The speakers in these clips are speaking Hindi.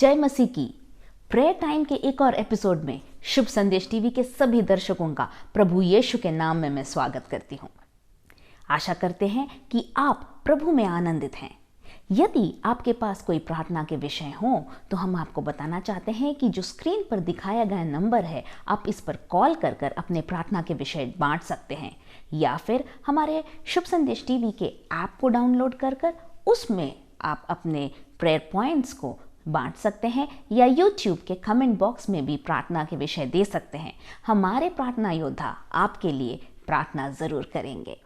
जय मसीह की। प्रेयर टाइम के एक और एपिसोड में शुभ संदेश टीवी के सभी दर्शकों का प्रभु यीशु के नाम में मैं स्वागत करती हूँ। आशा करते हैं कि आप प्रभु में आनंदित हैं। यदि आपके पास कोई प्रार्थना के विषय हो तो हम आपको बताना चाहते हैं कि जो स्क्रीन पर दिखाया गया नंबर है, आप इस पर कॉल कर कर अपने प्रार्थना के विषय बांट सकते हैं, या फिर हमारे शुभ संदेश टीवी के ऐप को डाउनलोड कर कर उसमें आप अपने प्रेयर पॉइंट्स को बांट सकते हैं, या YouTube के कमेंट बॉक्स में भी प्रार्थना के विषय दे सकते हैं। हमारे प्रार्थना योद्धा आपके लिए प्रार्थना जरूर करेंगे।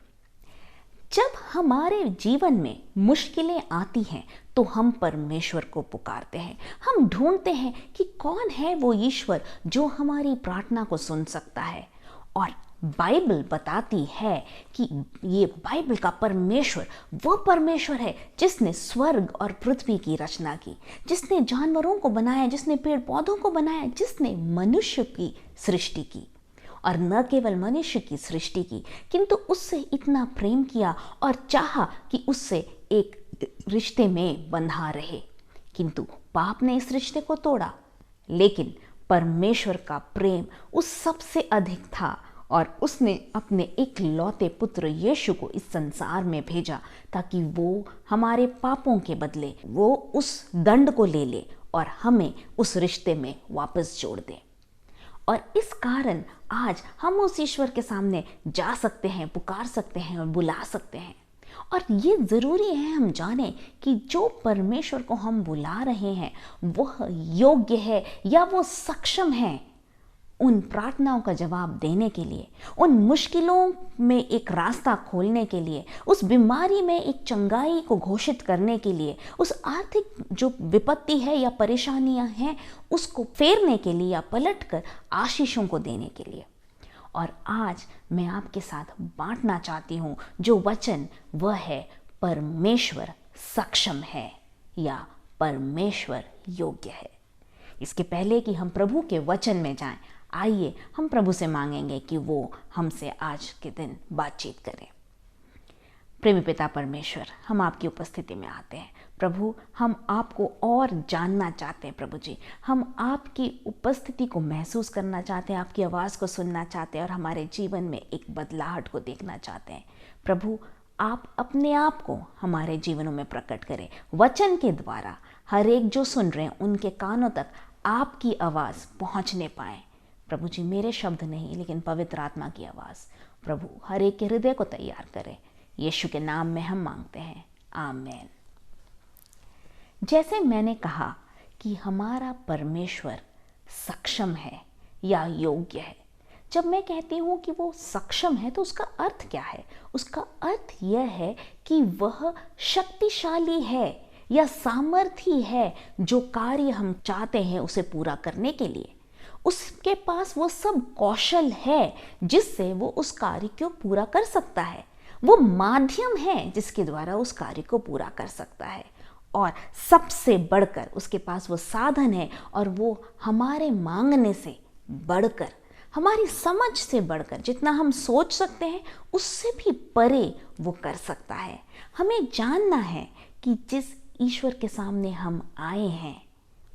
जब हमारे जीवन में मुश्किलें आती हैं तो हम परमेश्वर को पुकारते हैं। हम ढूंढते हैं कि कौन है वो ईश्वर जो हमारी प्रार्थना को सुन सकता है। और बाइबल बताती है कि ये बाइबल का परमेश्वर वो परमेश्वर है जिसने स्वर्ग और पृथ्वी की रचना की, जिसने जानवरों को बनाया, जिसने पेड़ पौधों को बनाया, जिसने मनुष्य की सृष्टि की। और न केवल मनुष्य की सृष्टि की, किंतु उससे इतना प्रेम किया और चाहा कि उससे एक रिश्ते में बंधा रहे। किंतु पाप ने इस रिश्ते को तोड़ा, लेकिन परमेश्वर का प्रेम उस सबसे अधिक था और उसने अपने इकलौते पुत्र यीशु को इस संसार में भेजा ताकि वो हमारे पापों के बदले वो उस दंड को ले ले और हमें उस रिश्ते में वापस जोड़ दे। और इस कारण आज हम उस ईश्वर के सामने जा सकते हैं, पुकार सकते हैं और बुला सकते हैं। और ये ज़रूरी है हम जानें कि जो परमेश्वर को हम बुला रहे हैं वह योग्य है या वो सक्षम है उन प्रार्थनाओं का जवाब देने के लिए, उन मुश्किलों में एक रास्ता खोलने के लिए, उस बीमारी में एक चंगाई को घोषित करने के लिए, उस आर्थिक जो विपत्ति है या परेशानियां हैं उसको फेरने के लिए या पलटकर आशीषों को देने के लिए। और आज मैं आपके साथ बांटना चाहती हूँ जो वचन, वह है परमेश्वर सक्षम है या परमेश्वर योग्य है। इसके पहले कि हम प्रभु के वचन में जाएं, आइए हम प्रभु से मांगेंगे कि वो हमसे आज के दिन बातचीत करें। प्रेमी पिता परमेश्वर, हम आपकी उपस्थिति में आते हैं। प्रभु, हम आपको और जानना चाहते हैं। प्रभु जी, हम आपकी उपस्थिति को महसूस करना चाहते हैं, आपकी आवाज़ को सुनना चाहते हैं और हमारे जीवन में एक बदलाहट को देखना चाहते हैं। प्रभु, आप अपने आप को हमारे जीवनों में प्रकट करें। वचन के द्वारा हर एक जो सुन रहे हैं उनके कानों तक आपकी आवाज़ पहुंचने पाए। प्रभु जी, मेरे शब्द नहीं लेकिन पवित्र आत्मा की आवाज़ प्रभु हर एक के हृदय को तैयार करे। यीशु के नाम में हम मांगते हैं, आमीन। जैसे मैंने कहा कि हमारा परमेश्वर सक्षम है या योग्य है। जब मैं कहती हूँ कि वो सक्षम है तो उसका अर्थ क्या है? उसका अर्थ यह है कि वह शक्तिशाली है या सामर्थी है जो कार्य हम चाहते हैं उसे पूरा करने के लिए। उसके पास वो सब कौशल है जिससे वो उस कार्य को पूरा कर सकता है। वो माध्यम है जिसके द्वारा उस कार्य को पूरा कर सकता है। और सबसे बढ़कर उसके पास वो साधन है और वो हमारे मांगने से बढ़कर, हमारी समझ से बढ़कर, जितना हम सोच सकते हैं उससे भी परे वो कर सकता है। हमें जानना है कि जिस ईश्वर के सामने हम आए हैं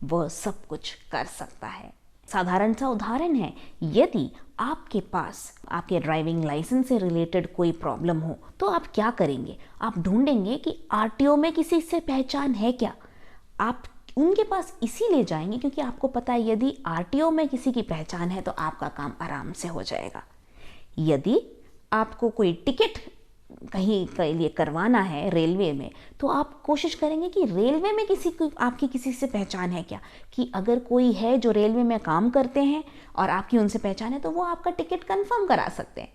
वह सब कुछ कर सकता है। साधारण सा उदाहरण है, यदि आपके पास आपके ड्राइविंग लाइसेंस से रिलेटेड कोई प्रॉब्लम हो तो आप क्या करेंगे? आप ढूंढेंगे कि आरटीओ में किसी से पहचान है क्या। आप उनके पास इसीलिए जाएंगे क्योंकि आपको पता है यदि आरटीओ में किसी की पहचान है तो आपका काम आराम से हो जाएगा। यदि आपको कोई टिकट कहीं के लिए करवाना है रेलवे में तो आप कोशिश करेंगे कि रेलवे में आपकी किसी से पहचान है क्या, कि अगर कोई है जो रेलवे में काम करते हैं और आपकी उनसे पहचान है तो वो आपका टिकट कंफर्म करा सकते हैं।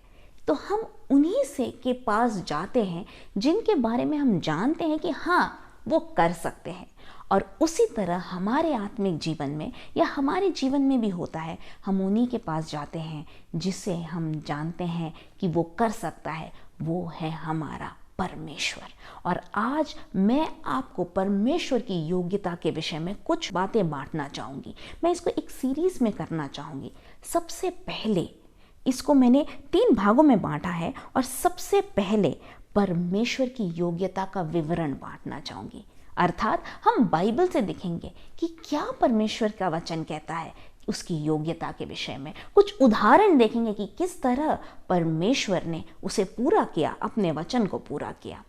तो हम उन्हीं से के पास जाते हैं जिनके बारे में हम जानते हैं कि हाँ वो कर सकते हैं। और उसी तरह हमारे आत्मिक जीवन में या हमारे जीवन में भी होता है, हम उन्हीं के पास जाते हैं जिसे हम जानते हैं कि वो कर सकता है। वो है हमारा परमेश्वर। और आज मैं आपको परमेश्वर की योग्यता के विषय में कुछ बातें बांटना चाहूँगी। मैं इसको एक सीरीज में करना चाहूँगी। सबसे पहले इसको मैंने 3 भागों में बांटा है और सबसे पहले परमेश्वर की योग्यता का विवरण बांटना चाहूँगी। अर्थात हम बाइबल से देखेंगे कि क्या परमेश्वर का वचन कहता है उसकी योग्यता के विषय में। कुछ उदाहरण देखेंगे कि किस तरह परमेश्वर ने उसे पूरा किया, अपने वचन को पूरा किया।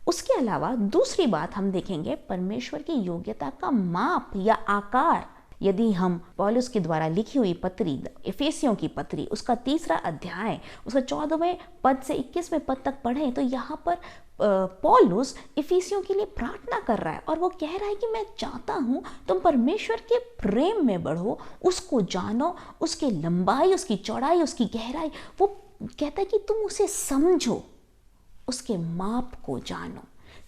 उसके अलावा दूसरी बात हम देखेंगे परमेश्वर की योग्यता का माप या आकार। यदि हम पौलुस के द्वारा लिखी हुई पत्री, इफिसियों की पत्री, उसका 3 अध्याय, उसका 14वें पद से 21वें पद तक पढ़े तो यहाँ पर पौलुस इफिसियों के लिए प्रार्थना कर रहा है और वो कह रहा है कि मैं चाहता हूँ तुम परमेश्वर के प्रेम में बढ़ो, उसको जानो, उसकी लंबाई, उसकी चौड़ाई, उसकी गहराई। वो कहता है कि तुम उसे समझो, उसके माप को जानो।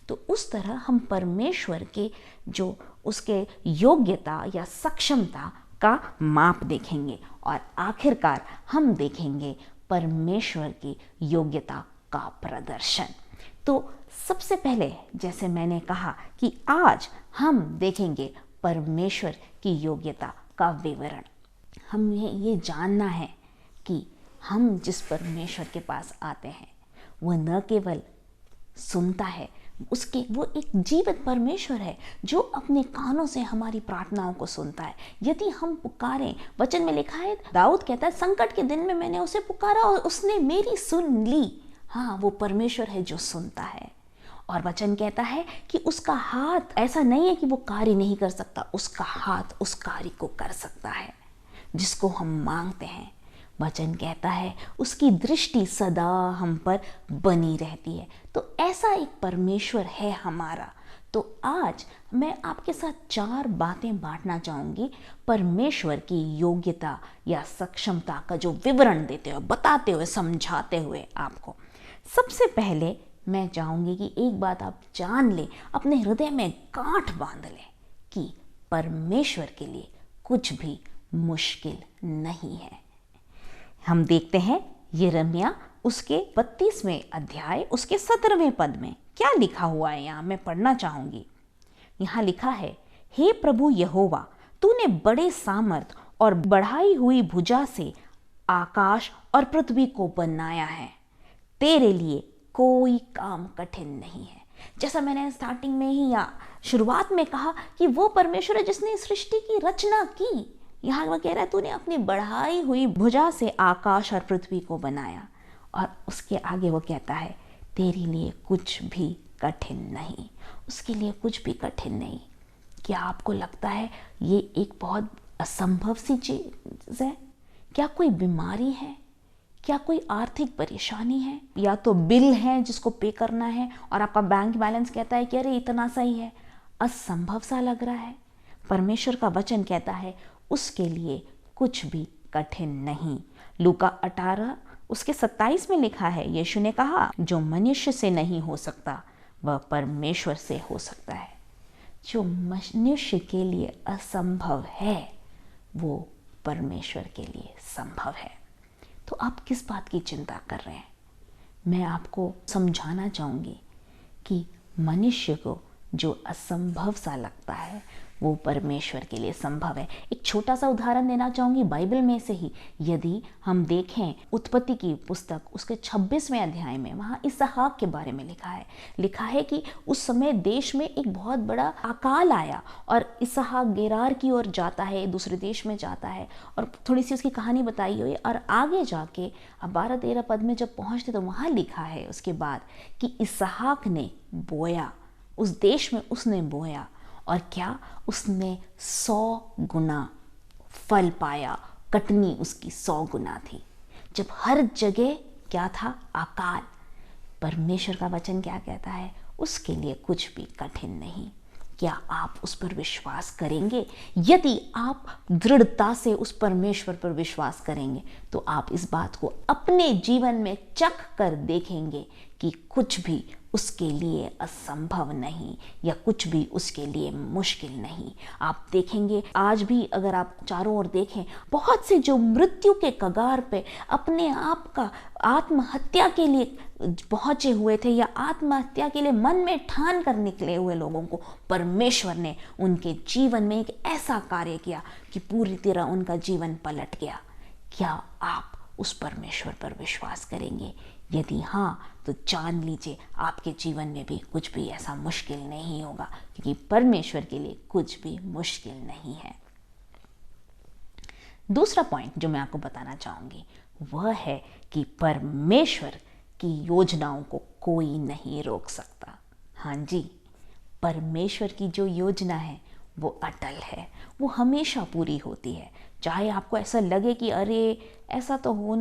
तो उस तरह हम परमेश्वर के जो उसके योग्यता या सक्षमता का माप देखेंगे और आखिरकार हम देखेंगे परमेश्वर की योग्यता का प्रदर्शन। तो सबसे पहले जैसे मैंने कहा कि आज हम देखेंगे परमेश्वर की योग्यता का विवरण। हमें ये जानना है कि हम जिस परमेश्वर के पास आते हैं वह न केवल सुनता है, वो एक जीवित परमेश्वर है जो अपने कानों से हमारी प्रार्थनाओं को सुनता है। यदि हम पुकारें, वचन में लिखा है, दाऊद कहता है संकट के दिन में मैंने उसे पुकारा और उसने मेरी सुन ली। हाँ, वो परमेश्वर है जो सुनता है। और वचन कहता है कि उसका हाथ, ऐसा नहीं है कि वो कार्य नहीं कर सकता, उसका हाथ उस कार्य को कर सकता है जिसको हम मांगते हैं। वचन कहता है उसकी दृष्टि सदा हम पर बनी रहती है। तो ऐसा एक परमेश्वर है हमारा। तो आज मैं आपके साथ 4 बातें बांटना चाहूँगी परमेश्वर की योग्यता या सक्षमता का, जो विवरण देते हुए, बताते हुए, समझाते हुए आपको। सबसे पहले मैं चाहूँगी कि एक बात आप जान लें, अपने हृदय में गांठ बांध लें कि परमेश्वर के लिए कुछ भी मुश्किल नहीं है। हम देखते हैं यिर्मयाह उसके 32वें अध्याय उसके 17वें पद में क्या लिखा हुआ है। यहाँ मैं पढ़ना चाहूंगी। यहाँ लिखा है, हे प्रभु यहोवा, तूने बड़े सामर्थ और बढ़ाई हुई भुजा से आकाश और पृथ्वी को बनाया है। तेरे लिए कोई काम कठिन नहीं है। जैसा मैंने स्टार्टिंग में ही या शुरुआत में कहा कि वो परमेश्वर है जिसने सृष्टि की रचना की। यहाँ वो कह रहा है तूने अपनी बढ़ाई हुई भुजा से आकाश और पृथ्वी को बनाया। और उसके आगे वो कहता है तेरे लिए कुछ भी कठिन नहीं, उसके लिए कुछ भी कठिन नहीं। क्या आपको लगता है ये एक बहुत असंभव सी चीज है? क्या कोई बीमारी है? क्या कोई आर्थिक परेशानी है? या तो बिल है जिसको पे करना है और आपका बैंक बैलेंस कहता है कि अरे इतना सही है, असंभव सा लग रहा है। परमेश्वर का वचन कहता है उसके लिए कुछ भी कठिन नहीं। लूका 18 उसके 27 में लिखा है, यीशु ने कहा जो मनुष्य से नहीं हो सकता वह परमेश्वर से हो सकता है। जो मनुष्य के लिए असंभव है वो परमेश्वर के लिए संभव है। तो आप किस बात की चिंता कर रहे हैं? मैं आपको समझाना चाहूँगी कि मनुष्य को जो असंभव सा लगता है वो परमेश्वर के लिए संभव है। एक छोटा सा उदाहरण देना चाहूँगी बाइबल में से ही। यदि हम देखें उत्पत्ति की पुस्तक उसके 26वें अध्याय में, वहाँ इसहाक के बारे में लिखा है कि उस समय देश में एक बहुत बड़ा अकाल आया और इसहाक गेरार की ओर जाता है, दूसरे देश में जाता है और थोड़ी सी उसकी कहानी बताई हुई। और आगे जाके 12-13 पद में जब पहुँचते तो वहाँ लिखा है उसके बाद कि इसहाक ने बोया, उस देश में उसने बोया और क्या उसने 100 गुना फल पाया। कटनी उसकी 100 गुना थी। जब हर जगह क्या था? अकाल। परमेश्वर का वचन क्या कहता है? उसके लिए कुछ भी कठिन नहीं। क्या आप उस पर विश्वास करेंगे? यदि आप दृढ़ता से उस परमेश्वर पर विश्वास करेंगे तो आप इस बात को अपने जीवन में चख कर देखेंगे कि कुछ भी उसके लिए असंभव नहीं या कुछ भी उसके लिए मुश्किल नहीं। आप देखेंगे आज भी अगर आप चारों ओर देखें, बहुत से जो मृत्यु के कगार पे अपने आप का आत्महत्या के लिए पहुंचे हुए थे या आत्महत्या के लिए मन में ठान कर निकले हुए लोगों को परमेश्वर ने उनके जीवन में एक ऐसा कार्य किया कि पूरी तरह उनका जीवन पलट गया। क्या आप उस परमेश्वर पर विश्वास करेंगे? यदि हाँ, तो जान लीजिए आपके जीवन में भी कुछ भी ऐसा मुश्किल नहीं होगा, क्योंकि परमेश्वर के लिए कुछ भी मुश्किल नहीं है। दूसरा पॉइंट जो मैं आपको बताना चाहूंगी वह है कि परमेश्वर की योजनाओं को कोई नहीं रोक सकता। हाँ जी, परमेश्वर की जो योजना है वो अटल है, वो हमेशा पूरी होती है। चाहे आपको ऐसा लगे कि अरे ऐसा तो हो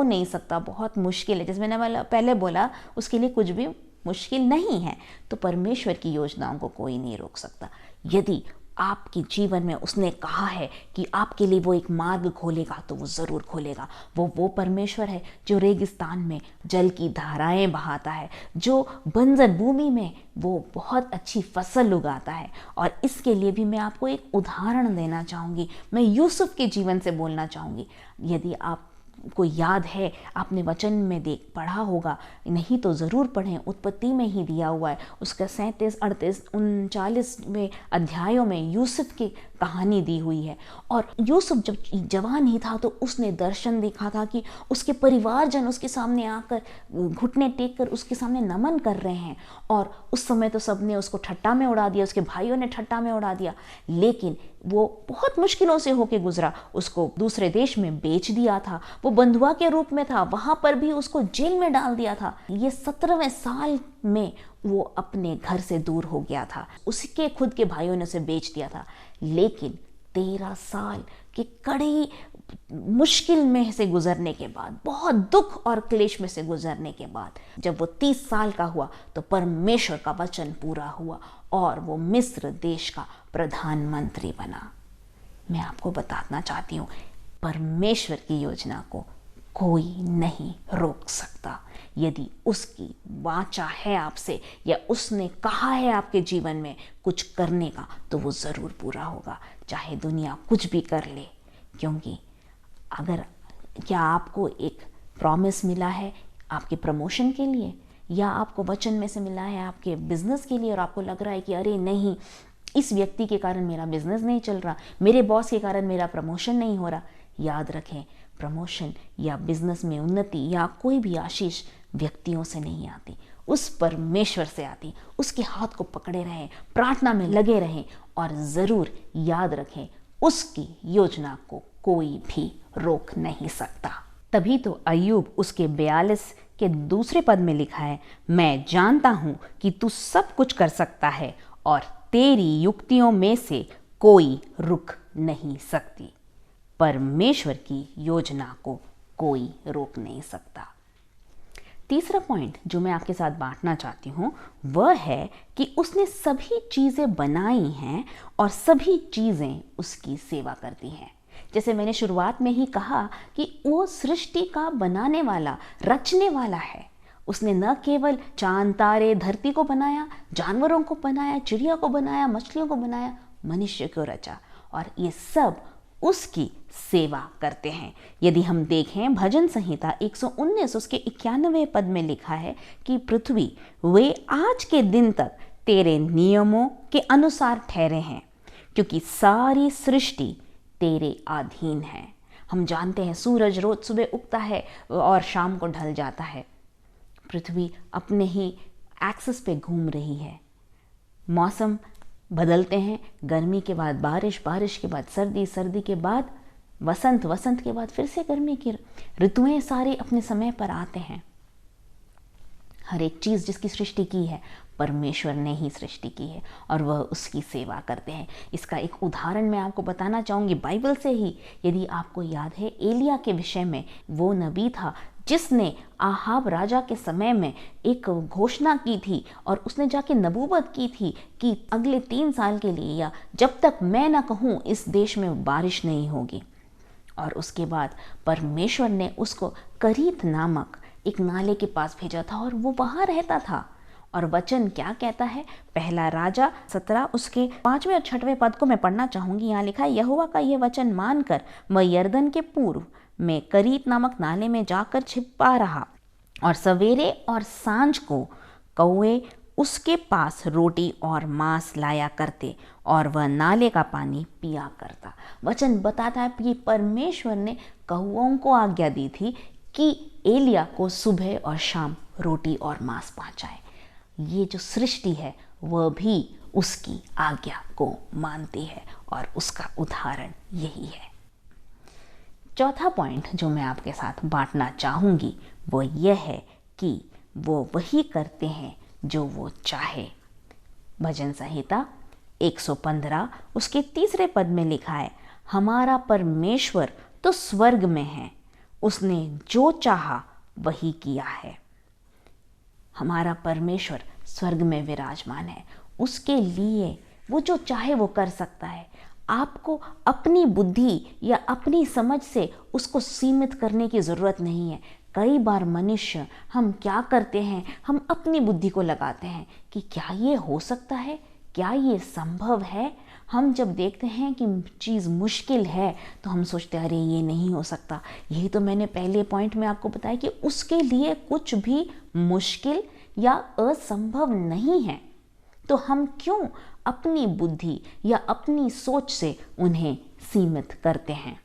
नहीं सकता, बहुत मुश्किल है, जैसे मैंने पहले बोला, उसके लिए कुछ भी मुश्किल नहीं है, तो परमेश्वर की योजनाओं को कोई नहीं रोक सकता। यदि आपके जीवन में उसने कहा है कि आपके लिए वो एक मार्ग खोलेगा, तो वो ज़रूर खोलेगा। वो परमेश्वर है जो रेगिस्तान में जल की धाराएं बहाता है, जो बंजर भूमि में वो बहुत अच्छी फसल उगाता है। और इसके लिए भी मैं आपको एक उदाहरण देना चाहूँगी। मैं यूसुफ के जीवन से बोलना चाहूँगी। यदि आप को याद है, आपने वचन में पढ़ा होगा, नहीं तो ज़रूर पढ़ें, उत्पत्ति में ही दिया हुआ है। उसका 37, 38, 39वें अध्यायों में यूसुफ की कहानी दी हुई है। और यूसुफ जब जवान ही था तो उसने दर्शन देखा था कि उसके परिवारजन उसके सामने आकर घुटने टेक कर उसके सामने नमन कर रहे हैं। और उस समय तो सबने उसको ठट्टा में उड़ा दिया, उसके भाइयों ने ठट्टा में उड़ा दिया, लेकिन वो बहुत मुश्किलों से होके गुजरा। उसको दूसरे देश में बेच दिया था, वो बंधुआ के रूप में था, वहां पर भी उसको जेल में डाल दिया था। ये 17वें साल में वो अपने घर से दूर हो गया था, उसके खुद के भाइयों ने उसे बेच दिया था। लेकिन 13 साल की कड़ी मुश्किल में से गुजरने के बाद, बहुत दुख और क्लेश में से गुजरने के बाद, जब वो 30 साल का हुआ तो परमेश्वर का वचन पूरा हुआ और वो मिस्र देश का प्रधानमंत्री बना। मैं आपको बताना चाहती हूँ, परमेश्वर की योजना को कोई नहीं रोक सकता। यदि उसकी वाचा है आपसे, या उसने कहा है आपके जीवन में कुछ करने का, तो वो ज़रूर पूरा होगा, चाहे दुनिया कुछ भी कर ले। क्योंकि क्या आपको एक प्रॉमिस मिला है आपके प्रमोशन के लिए, या आपको वचन में से मिला है आपके बिजनेस के लिए, और आपको लग रहा है कि अरे नहीं, इस व्यक्ति के कारण मेरा बिजनेस नहीं चल रहा, मेरे बॉस के कारण मेरा प्रमोशन नहीं हो रहा। याद रखें, प्रमोशन या बिजनेस में उन्नति या कोई भी आशीष व्यक्तियों से नहीं आती, उस परमेश्वर से आती। उसके हाथ को पकड़े रहें, प्रार्थना में लगे रहें, और ज़रूर याद रखें, उसकी योजना को कोई भी रोक नहीं सकता। तभी तो अय्यूब उसके 42 के दूसरे पद में लिखा है, मैं जानता हूं कि तू सब कुछ कर सकता है और तेरी युक्तियों में से कोई रुक नहीं सकती। परमेश्वर की योजना को कोई रोक नहीं सकता। तीसरा पॉइंट जो मैं आपके साथ बांटना चाहती हूँ वह है कि उसने सभी चीज़ें बनाई हैं और सभी चीज़ें उसकी सेवा करती हैं। जैसे मैंने शुरुआत में ही कहा कि वो सृष्टि का बनाने वाला, रचने वाला है। उसने न केवल चांद तारे धरती को बनाया, जानवरों को बनाया, चिड़िया को बनाया, मछलियों को बनाया, मनुष्य को रचा, और ये सब उसकी सेवा करते हैं। यदि हम देखें भजन संहिता 119 उसके 91वें पद में लिखा है कि पृथ्वी वे आज के दिन तक तेरे नियमों के अनुसार ठहरे हैं, क्योंकि सारी सृष्टि तेरे अधीन है। हम जानते हैं सूरज रोज सुबह उगता है और शाम को ढल जाता है। पृथ्वी अपने ही एक्सिस पे घूम रही है। मौसम बदलते हैं, गर्मी के बाद बारिश, बारिश के बाद सर्दी, सर्दी के बाद वसंत, वसंत के बाद फिर से गर्मी की ऋतुएं सारे अपने समय पर आते हैं। हर एक चीज़ जिसकी सृष्टि की है परमेश्वर ने ही सृष्टि की है और वह उसकी सेवा करते हैं। इसका एक उदाहरण मैं आपको बताना चाहूँगी बाइबल से ही। यदि आपको याद है, एलिया के विषय में, वो नबी था जिसने आहाब राजा के समय में एक घोषणा की थी और उसने जाके नबूवत की थी कि अगले 3 साल के लिए, या जब तक मैं ना कहूँ, इस देश में बारिश नहीं होगी। और उसके बाद परमेश्वर ने उसको करीत नामक एक नाले के पास भेजा था और वो वहाँ रहता था। और वचन क्या कहता है, पहला राजा 17 उसके 5वें और 6वें पद को मैं पढ़ना चाहूँगी। यहाँ लिखा है, यहोवा का यह वचन मानकर वह यरदन के पूर्व में करीत नामक नाले में जाकर छिपा रहा, और सवेरे और सांझ को कौवे उसके पास रोटी और मांस लाया करते और वह नाले का पानी पिया करता। वचन बताता है कि परमेश्वर ने कौवों को आज्ञा दी थी कि एलिया को सुबह और शाम रोटी और मांस पहुंचाए। ये जो सृष्टि है वह भी उसकी आज्ञा को मानती है और उसका उदाहरण यही है। चौथा पॉइंट जो मैं आपके साथ बांटना चाहूँगी वो यह है कि वो वही करते हैं जो वो चाहे। भजन संहिता 115 उसके 3 पद में लिखा है, हमारा परमेश्वर तो स्वर्ग में है, उसने जो चाहा वही किया है। हमारा परमेश्वर स्वर्ग में विराजमान है, उसके लिए वो जो चाहे वो कर सकता है। आपको अपनी बुद्धि या अपनी समझ से उसको सीमित करने की ज़रूरत नहीं है। कई बार मनुष्य हम क्या करते हैं, हम अपनी बुद्धि को लगाते हैं कि क्या ये हो सकता है, क्या ये संभव है। हम जब देखते हैं कि चीज़ मुश्किल है तो हम सोचते हैं अरे ये नहीं हो सकता। यही तो मैंने पहले पॉइंट में आपको बताया कि उसके लिए कुछ भी मुश्किल या असंभव नहीं है। तो हम क्यों अपनी बुद्धि या अपनी सोच से उन्हें सीमित करते हैं।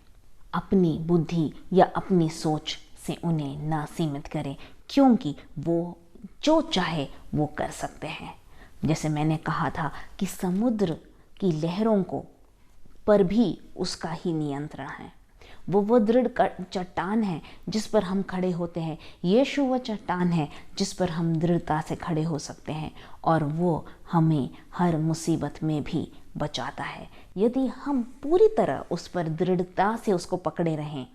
अपनी बुद्धि या अपनी सोच से उन्हें ना सीमित करें, क्योंकि वो जो चाहे वो कर सकते हैं। जैसे मैंने कहा था कि समुद्र की लहरों को पर भी उसका ही नियंत्रण है। वो दृढ़ चट्टान है जिस पर हम खड़े होते हैं। यीशु वो चट्टान है जिस पर हम दृढ़ता से खड़े हो सकते हैं और वो हमें हर मुसीबत में भी बचाता है। यदि हम पूरी तरह उस पर दृढ़ता से उसको पकड़े रहें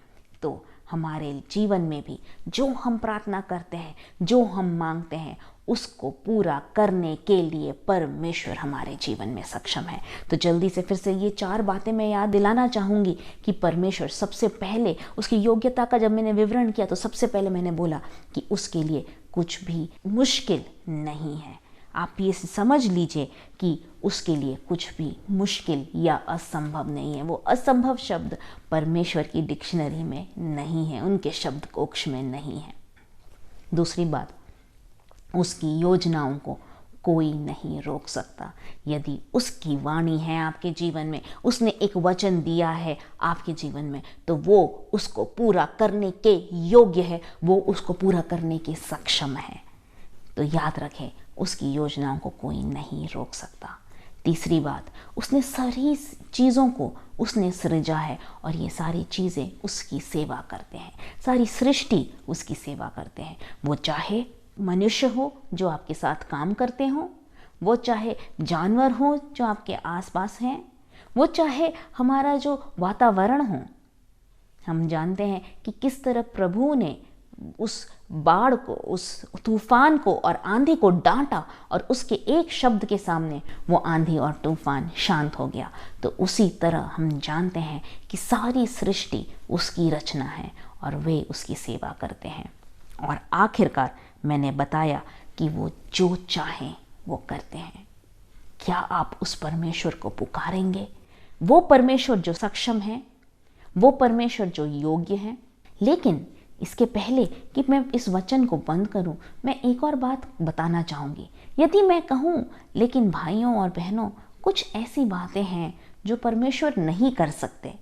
तो हमारे जीवन में भी जो हम प्रार्थना करते हैं, जो हम मांगते हैं, उसको पूरा करने के लिए परमेश्वर हमारे जीवन में सक्षम है। तो जल्दी से फिर से ये 4 बातें मैं याद दिलाना चाहूँगी कि परमेश्वर सबसे पहले उसकी योग्यता का जब मैंने विवरण किया तो सबसे पहले मैंने बोला कि उसके लिए कुछ भी मुश्किल नहीं है। आप ये समझ लीजिए कि उसके लिए कुछ भी मुश्किल या असंभव नहीं है। वो असंभव शब्द परमेश्वर की डिक्शनरी में नहीं है, उनके शब्दकोश में नहीं है। दूसरी बात, उसकी योजनाओं को कोई नहीं रोक सकता। यदि उसकी वाणी है आपके जीवन में, उसने एक वचन दिया है आपके जीवन में, तो वो उसको पूरा करने के योग्य है, वो उसको पूरा करने के सक्षम है। तो याद रखें, उसकी योजनाओं को कोई नहीं रोक सकता। तीसरी बात, उसने सारी चीज़ों को उसने सृजा है और ये सारी चीज़ें उसकी सेवा करते हैं। सारी सृष्टि उसकी सेवा करते हैं। वो चाहे मनुष्य हो जो आपके साथ काम करते हों, वो चाहे जानवर हो जो आपके आसपास हैं, वो चाहे हमारा जो वातावरण हो। हम जानते हैं कि किस तरह प्रभु ने उस बाढ़ को, उस तूफान को और आंधी को डांटा और उसके एक शब्द के सामने वो आंधी और तूफान शांत हो गया। तो उसी तरह हम जानते हैं कि सारी सृष्टि उसकी रचना है और वे उसकी सेवा करते हैं। और आखिरकार मैंने बताया कि वो जो चाहें वो करते हैं। क्या आप उस परमेश्वर को पुकारेंगे? वो परमेश्वर जो सक्षम है, वो परमेश्वर जो योग्य है। लेकिन इसके पहले कि मैं इस वचन को बंद करूं, मैं एक और बात बताना चाहूँगी। यदि मैं कहूँ लेकिन भाइयों और बहनों कुछ ऐसी बातें हैं जो परमेश्वर नहीं कर सकते,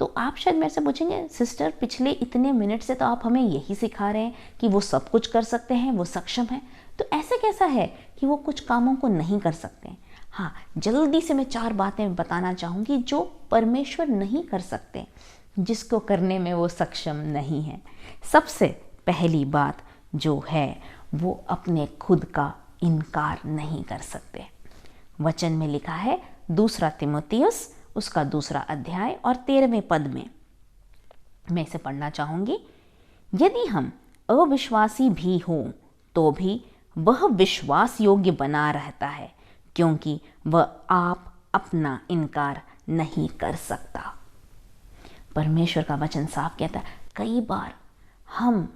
तो आप शायद मेरे से पूछेंगे, सिस्टर पिछले इतने मिनट से तो आप हमें यही सिखा रहे हैं कि वो सब कुछ कर सकते हैं, वो सक्षम है, तो ऐसे कैसा है कि वो कुछ कामों को नहीं कर सकते? हाँ, जल्दी से मैं 4 बातें बताना चाहूँगी जो परमेश्वर नहीं कर सकते, जिसको करने में वो सक्षम नहीं है। सबसे पहली बात जो है वो अपने खुद का इनकार नहीं कर सकते। वचन में लिखा है 2 तीमुथियुस उसका 2 अध्याय और 13वें पद में, मैं इसे पढ़ना चाहूँगी। यदि हम अविश्वासी भी हों तो भी वह विश्वास योग्य बना रहता है, क्योंकि वह आप अपना इनकार नहीं कर सकता। परमेश्वर का वचन साफ कहता है, कई बार हम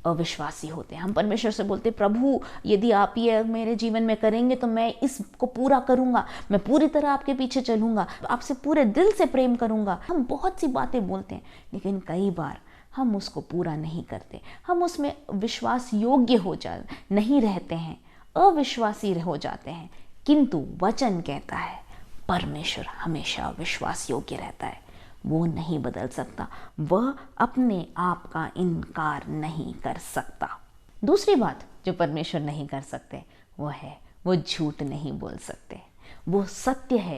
अविश्वासी होते हैं। हम परमेश्वर से बोलते, प्रभु यदि आप ये मेरे जीवन में करेंगे तो मैं इसको पूरा करूंगा, मैं पूरी तरह आपके पीछे चलूंगा, आपसे पूरे दिल से प्रेम करूंगा। हम बहुत सी बातें बोलते हैं, लेकिन कई बार हम उसको पूरा नहीं करते। हम उसमें विश्वास योग्य नहीं रहते हैं, अविश्वासी हो जाते हैं। किंतु वचन कहता है परमेश्वर हमेशा विश्वास योग्य रहता है। वो नहीं बदल सकता, वह अपने आप का इनकार नहीं कर सकता। दूसरी बात जो परमेश्वर नहीं कर सकते वो है वो झूठ नहीं बोल सकते। वो सत्य है।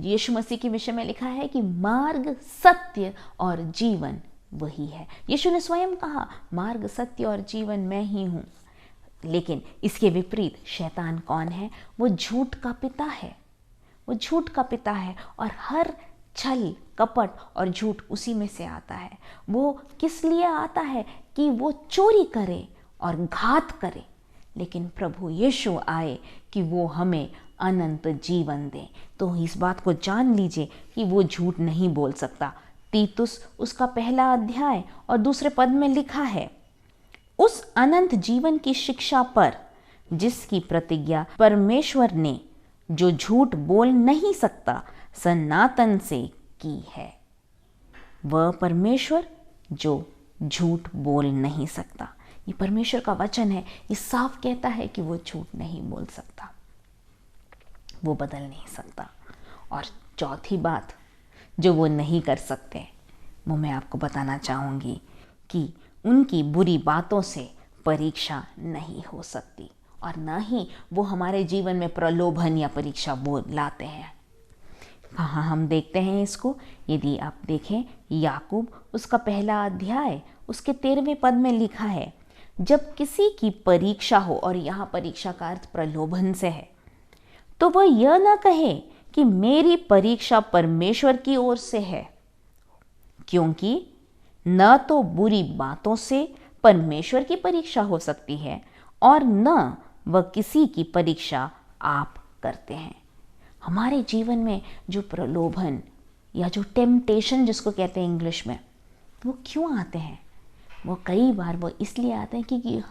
यीशु मसीह के विषय में लिखा है कि मार्ग, सत्य और जीवन वही है। यीशु ने स्वयं कहा, मार्ग, सत्य और जीवन मैं ही हूँ। लेकिन इसके विपरीत शैतान कौन है? वो झूठ का पिता है। वो झूठ का पिता है और हर छल, कपट और झूठ उसी में से आता है। वो किस लिए आता है? कि वो चोरी करे और घात करे। लेकिन प्रभु यीशु आए कि वो हमें अनंत जीवन दे। तो इस बात को जान लीजिए कि वो झूठ नहीं बोल सकता। तीतुस उसका 1 अध्याय और 2 पद में लिखा है, उस अनंत जीवन की शिक्षा पर जिसकी प्रतिज्ञा परमेश्वर ने, जो झूठ बोल नहीं सकता, सनातन से की है। वह परमेश्वर जो झूठ बोल नहीं सकता। ये परमेश्वर का वचन है। ये साफ कहता है कि वो झूठ नहीं बोल सकता, वो बदल नहीं सकता। और चौथी बात जो वो नहीं कर सकते, वो मैं आपको बताना चाहूँगी कि उनकी बुरी बातों से परीक्षा नहीं हो सकती और न ही वो हमारे जीवन में प्रलोभन या परीक्षा वो लाते हैं। कहाँ हम देखते हैं इसको? यदि आप देखें याकूब उसका 1 अध्याय उसके 13वें पद में लिखा है, जब किसी की परीक्षा हो, और यहाँ परीक्षा का अर्थ प्रलोभन से है, तो वह यह ना कहे कि मेरी परीक्षा परमेश्वर की ओर से है, क्योंकि न तो बुरी बातों से परमेश्वर की परीक्षा हो सकती है और न वह किसी की परीक्षा आप करते हैं। हमारे जीवन में जो प्रलोभन या जो टेम्पटेशन जिसको कहते हैं इंग्लिश में, वो क्यों आते हैं? वो कई बार वो इसलिए आते हैं क्योंकि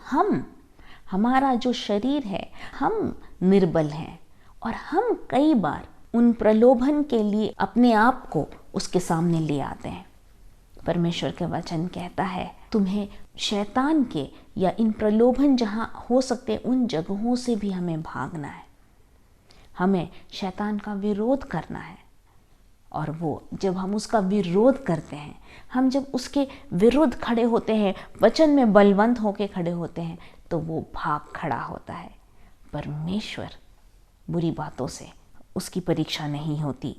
हमारा जो शरीर है, हम निर्बल हैं और हम कई बार उन प्रलोभन के लिए अपने आप को उसके सामने ले आते हैं। परमेश्वर का वचन कहता है, तुम्हें शैतान के या इन प्रलोभन जहाँ हो सकते उन जगहों से भी हमें भागना है। हमें शैतान का विरोध करना है। और वो जब हम उसका विरोध करते हैं, हम जब उसके विरुद्ध खड़े होते हैं, वचन में बलवंत होकर खड़े होते हैं, तो वो भाग खड़ा होता है। परमेश्वर बुरी बातों से उसकी परीक्षा नहीं होती,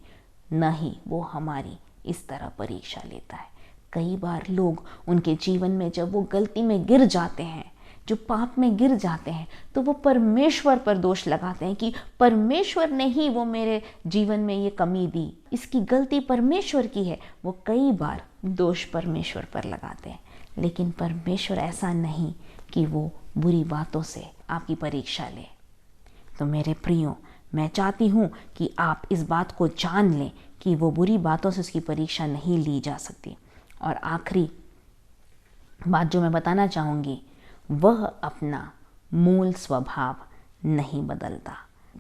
न ही वो हमारी इस तरह परीक्षा लेता है। कई बार लोग उनके जीवन में जब वो गलती में गिर जाते हैं, जो पाप में गिर जाते हैं, तो वो परमेश्वर पर दोष लगाते हैं कि परमेश्वर ने ही वो मेरे जीवन में ये कमी दी, इसकी गलती परमेश्वर की है। वो कई बार दोष परमेश्वर पर लगाते हैं। लेकिन परमेश्वर ऐसा नहीं कि वो बुरी बातों से आपकी परीक्षा ले। तो मेरे प्रियो, मैं चाहती हूँ कि आप इस बात को जान लें कि वो बुरी बातों से उसकी परीक्षा नहीं ली जा सकती। और आखिरी बात जो मैं बताना चाहूँगी, वह अपना मूल स्वभाव नहीं बदलता।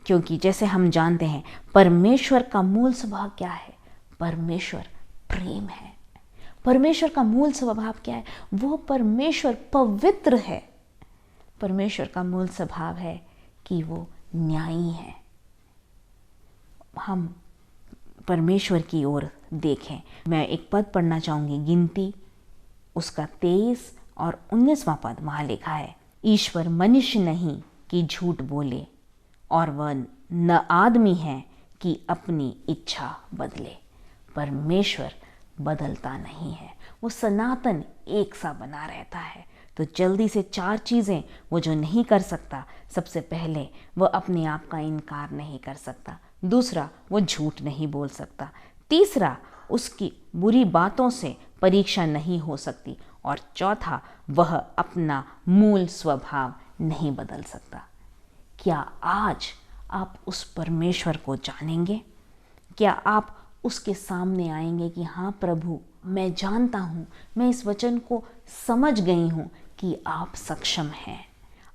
क्योंकि जैसे हम जानते हैं परमेश्वर का मूल स्वभाव क्या है? परमेश्वर प्रेम है। परमेश्वर का मूल स्वभाव क्या है? वो परमेश्वर पवित्र है। परमेश्वर का मूल स्वभाव है कि वो न्यायी है। हम परमेश्वर की ओर देखें। मैं एक पद पढ़ना चाहूँगी, गिनती उसका 23 और 19वां पद। वहाँ लिखा है, ईश्वर मनुष्य नहीं कि झूठ बोले, और वह न आदमी है कि अपनी इच्छा बदले। परमेश्वर बदलता नहीं है, वो सनातन एक सा बना रहता है। तो जल्दी से 4 चीज़ें वो जो नहीं कर सकता। सबसे पहले वो अपने आप का इनकार नहीं कर सकता। दूसरा, वो झूठ नहीं बोल सकता। तीसरा, उसकी बुरी बातों से परीक्षा नहीं हो सकती। और चौथा, वह अपना मूल स्वभाव नहीं बदल सकता। क्या आज आप उस परमेश्वर को जानेंगे? क्या आप उसके सामने आएंगे कि हाँ प्रभु, मैं जानता हूँ, मैं इस वचन को समझ गई हूँ कि आप सक्षम हैं,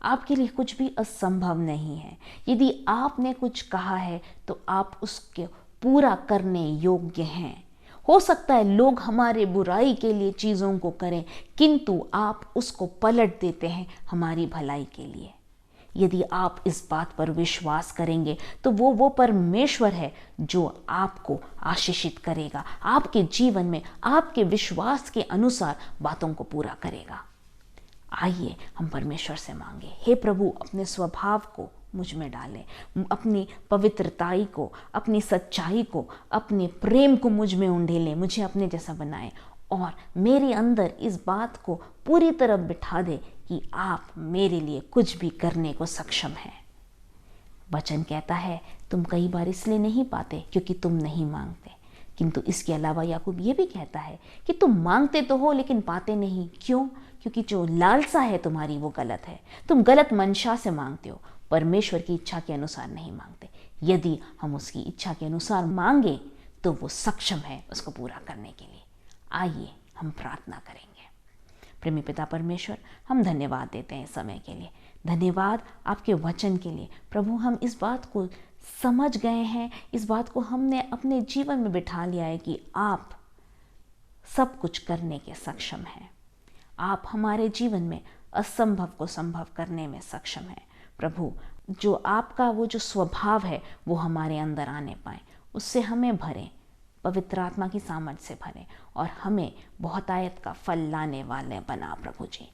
आपके लिए कुछ भी असंभव नहीं है। यदि आपने कुछ कहा है तो आप उसके पूरा करने योग्य हैं। हो सकता है लोग हमारे बुराई के लिए चीज़ों को करें, किंतु आप उसको पलट देते हैं हमारी भलाई के लिए। यदि आप इस बात पर विश्वास करेंगे तो वो परमेश्वर है जो आपको आशीषित करेगा, आपके जीवन में आपके विश्वास के अनुसार बातों को पूरा करेगा। आइए हम परमेश्वर से मांगे, हे प्रभु अपने स्वभाव को मुझ में डालें, अपनी पवित्रताई को, अपनी सच्चाई को, अपने प्रेम को मुझ में उंडेलें, मुझे अपने जैसा बनाएं और मेरे अंदर इस बात को पूरी तरह बिठा दे कि आप मेरे लिए कुछ भी करने को सक्षम हैं। वचन कहता है तुम कई बार इसलिए नहीं पाते क्योंकि तुम नहीं मांगते, किंतु इसके अलावा याकूब ये भी कहता है कि तुम मांगते तो हो लेकिन पाते नहीं। क्यों? क्योंकि जो लालसा है तुम्हारी वो गलत है, तुम गलत मंशा से मांगते हो, परमेश्वर की इच्छा के अनुसार नहीं मांगते। यदि हम उसकी इच्छा के अनुसार मांगे तो वो सक्षम है उसको पूरा करने के लिए। आइए हम प्रार्थना करेंगे। प्रेमी पिता परमेश्वर, हम धन्यवाद देते हैं समय के लिए, धन्यवाद आपके वचन के लिए। प्रभु हम इस बात को समझ गए हैं, इस बात को हमने अपने जीवन में बिठा लिया है कि आप सब कुछ करने के सक्षम हैं। आप हमारे जीवन में असंभव को संभव करने में सक्षम हैं। प्रभु जो आपका वो जो स्वभाव है वो हमारे अंदर आने पाए, उससे हमें भरें, पवित्र आत्मा की सामर्थ से भरें और हमें बहुतायत का फल लाने वाले बना। प्रभु जी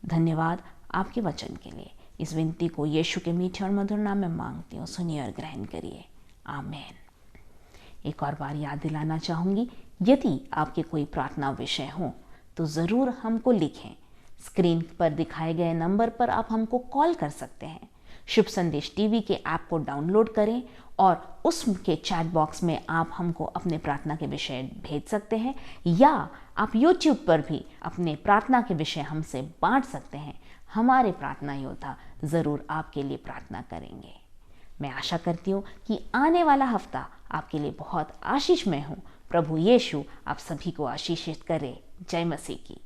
धन्यवाद आपके वचन के लिए। इस विनती को यीशु के मीठे और मधुर नाम में मांगती हूँ, सुनिए और ग्रहण करिए, आमीन। एक और बार याद दिलाना चाहूँगी, यदि आपके कोई प्रार्थना विषय हो तो ज़रूर हमको लिखें। स्क्रीन पर दिखाए गए नंबर पर आप हमको कॉल कर सकते हैं। शुभ संदेश टीवी के ऐप को डाउनलोड करें और उसके चैट बॉक्स में आप हमको अपने प्रार्थना के विषय भेज सकते हैं, या आप YouTube पर भी अपने प्रार्थना के विषय हमसे बांट सकते हैं। हमारे प्रार्थना योद्धा ज़रूर आपके लिए प्रार्थना करेंगे। मैं आशा करती हूँ कि आने वाला हफ्ता आपके लिए बहुत आशीषमय हो। प्रभु यीशु आप सभी को आशीषित करे। जय मसीह की।